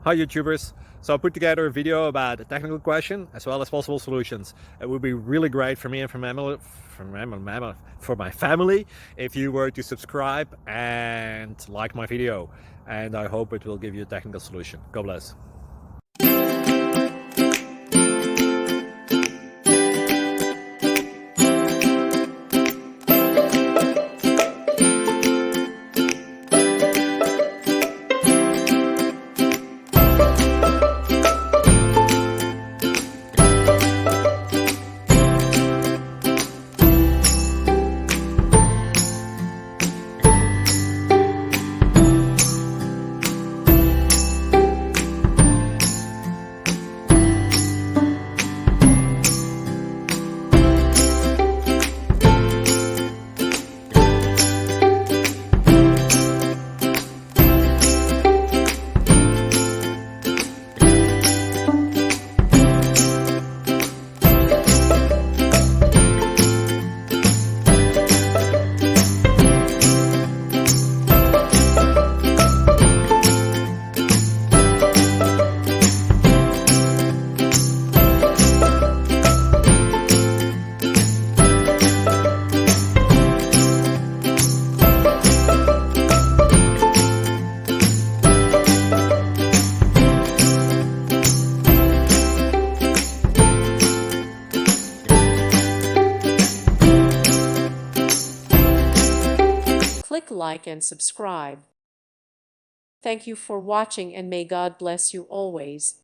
Hi YouTubers! So I put together a video about a technical question as well as possible solutions. It would be really great for me and for my family if you were to subscribe and like my video, and I hope it will give you a technical solution. God bless. Click like and subscribe. Thank you for watching and may God bless you always.